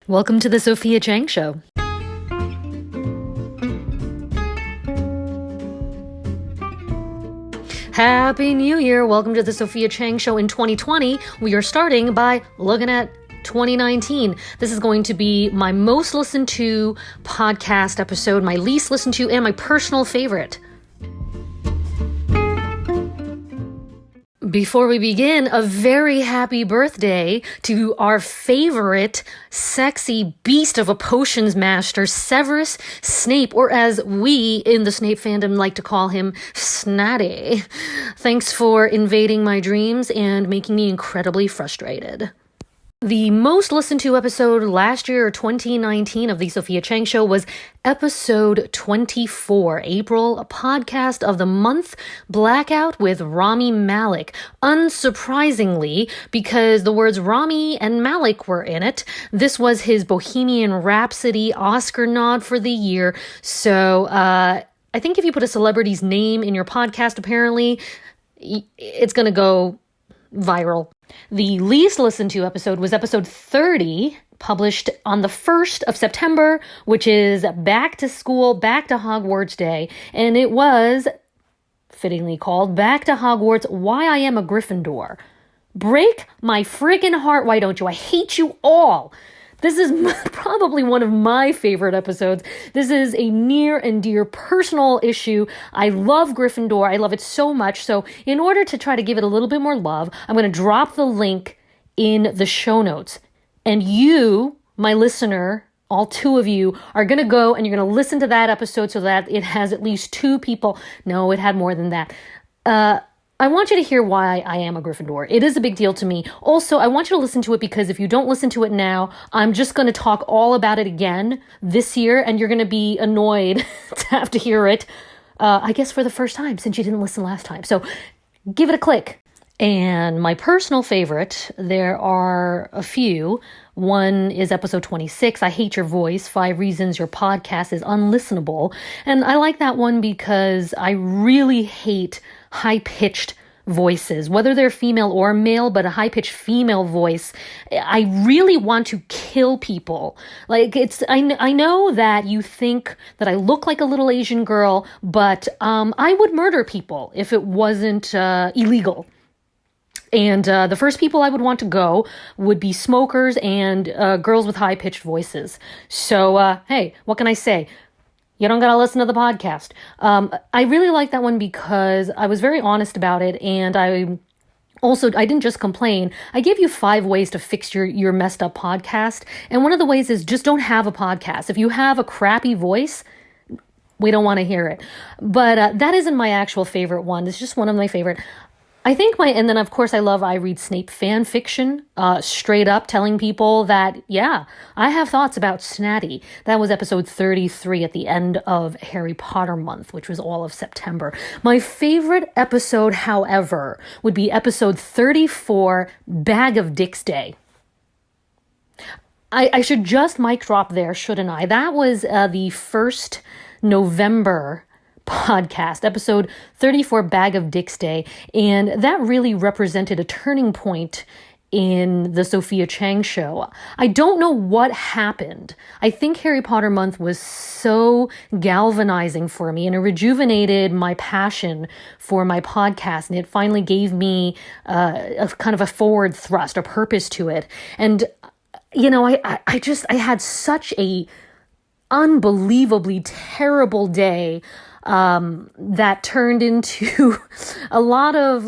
Welcome to the Sophia Chang Show. Happy New Year! Welcome to the Sophia Chang Show in 2020. We are starting by looking at 2019. This is going to be my most listened to podcast episode, my least listened to, and my personal favorite. Before we begin, a very happy birthday to our favorite sexy beast of a potions master, Severus Snape, or as we in the Snape fandom like to call him, Snatty. Thanks for invading my dreams and making me incredibly frustrated. The most listened to episode last year, 2019, of the Sophia Chang Show was episode 24, April, a podcast of the month, Blackout with Rami Malek. Unsurprisingly, because the words Rami and Malek were in it, this was his Bohemian Rhapsody Oscar nod for the year. So I think if you put a celebrity's name in your podcast, apparently, it's going to go viral. The least listened to episode was episode 30, published on the 1st of September, which is Back to School, Back to Hogwarts Day. And it was fittingly called Back to Hogwarts, Why I Am a Gryffindor. Break my friggin' heart, why don't you? I hate you all. This is probably one of my favorite episodes. This is a near and dear personal issue. I love Gryffindor. I love it so much. So in order to try to give it a little bit more love, I'm going to drop the link in the show notes. And you, my listener, all two of you, are going to go and you're going to listen to that episode so that it has at least two people. No, it had more than that. I want you to hear why I am a Gryffindor. It is a big deal to me. Also, I want you to listen to it because if you don't listen to it now, I'm just going to talk all about it again this year, and you're going to be annoyed to have to hear it, I guess for the first time since you didn't listen last time. So give it a click. And my personal favorite, there are a few. One is episode 26, I Hate Your Voice, 5 Reasons Your Podcast is Unlistenable. And I like that one because I really hate high-pitched voices, whether they're female or male, but a high-pitched female voice, I really want to kill people. Like, I know that you think that I look like a little Asian girl, but I would murder people if it wasn't illegal. And the first people I would want to go would be smokers and girls with high-pitched voices. So, hey, what can I say? You don't gotta listen to the podcast. I really like that one because I was very honest about it, and I didn't just complain. I gave you 5 ways to fix your messed up podcast, and one of the ways is just don't have a podcast. If you have a crappy voice, we don't want to hear it. But that isn't my actual favorite one. It's just one of my favorite. I think and then of course I read Snape fan fiction, straight up telling people that, yeah, I have thoughts about Snatty. That was episode 33 at the end of Harry Potter month, which was all of September. My favorite episode, however, would be episode 34, Bag of Dicks Day. I should just mic drop there, shouldn't I? That was the first November podcast, episode 34, Bag of Dicks Day, and that really represented a turning point in the Sophia Chang Show. I don't know what happened. I think Harry Potter month was so galvanizing for me, and it rejuvenated my passion for my podcast, and it finally gave me a kind of a forward thrust, a purpose to it. And you know, I had such a unbelievably terrible day that turned into a lot of,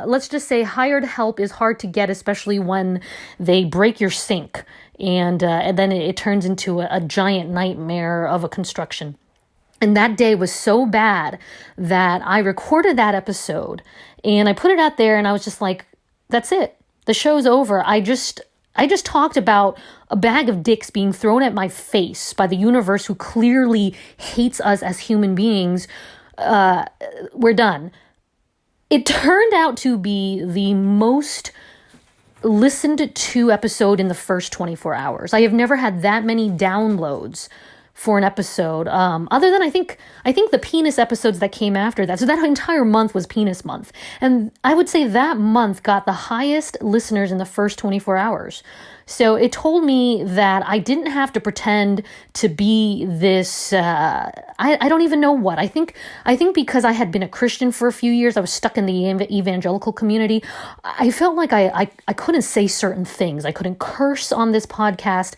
let's just say, hired help is hard to get, especially when they break your sink. And then it turns into a giant nightmare of a construction. And that day was so bad that I recorded that episode and I put it out there and I was just like, that's it. The show's over. I just talked about a bag of dicks being thrown at my face by the universe who clearly hates us as human beings. We're done. It turned out to be the most listened to episode in the first 24 hours. I have never had that many downloads for an episode, other than I think the penis episodes that came after that. So that entire month was penis month. And I would say that month got the highest listeners in the first 24 hours. So it told me that I didn't have to pretend to be this, I don't even know what. I think because I had been a Christian for a few years, I was stuck in the evangelical community. I felt like I couldn't say certain things. I couldn't curse on this podcast.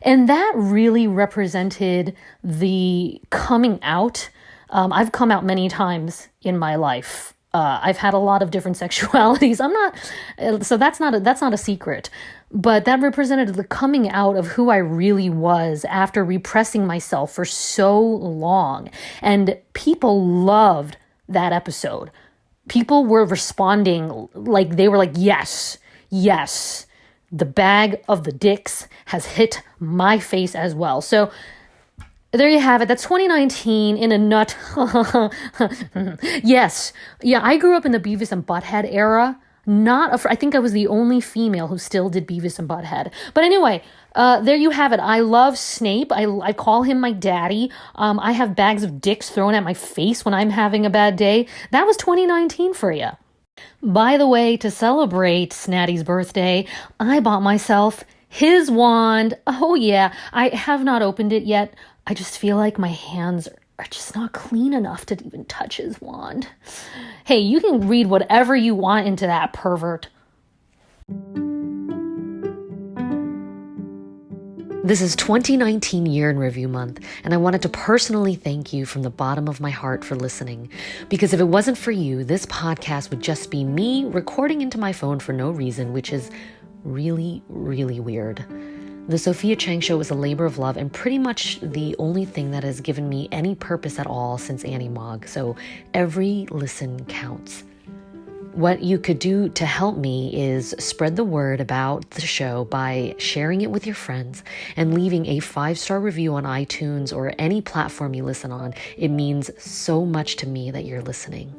And that really represented the coming out. I've come out many times in my life. I've had a lot of different sexualities. So that's not a secret. But that represented the coming out of who I really was after repressing myself for so long. And people loved that episode. People were responding like they were like, yes, the bag of the dicks has hit my face as well. So there you have it. That's 2019 in a nut. Yes. Yeah, I grew up in the Beavis and Butthead era. I think I was the only female who still did Beavis and Butthead. But anyway, there you have it. I love Snape. I call him my daddy. I have bags of dicks thrown at my face when I'm having a bad day. That was 2019 for you. By the way, to celebrate Snatty's birthday, I bought myself his wand. Oh yeah, I have not opened it yet. I just feel like my hands are just not clean enough to even touch his wand. Hey, you can read whatever you want into that, pervert. This is 2019 Year in Review Month, and I wanted to personally thank you from the bottom of my heart for listening. Because if it wasn't for you, this podcast would just be me recording into my phone for no reason, which is really, really weird. The Sophia Chang Show is a labor of love and pretty much the only thing that has given me any purpose at all since Annie Mog, so every listen counts. What you could do to help me is spread the word about the show by sharing it with your friends and leaving a 5-star review on iTunes or any platform you listen on. It means so much to me that you're listening.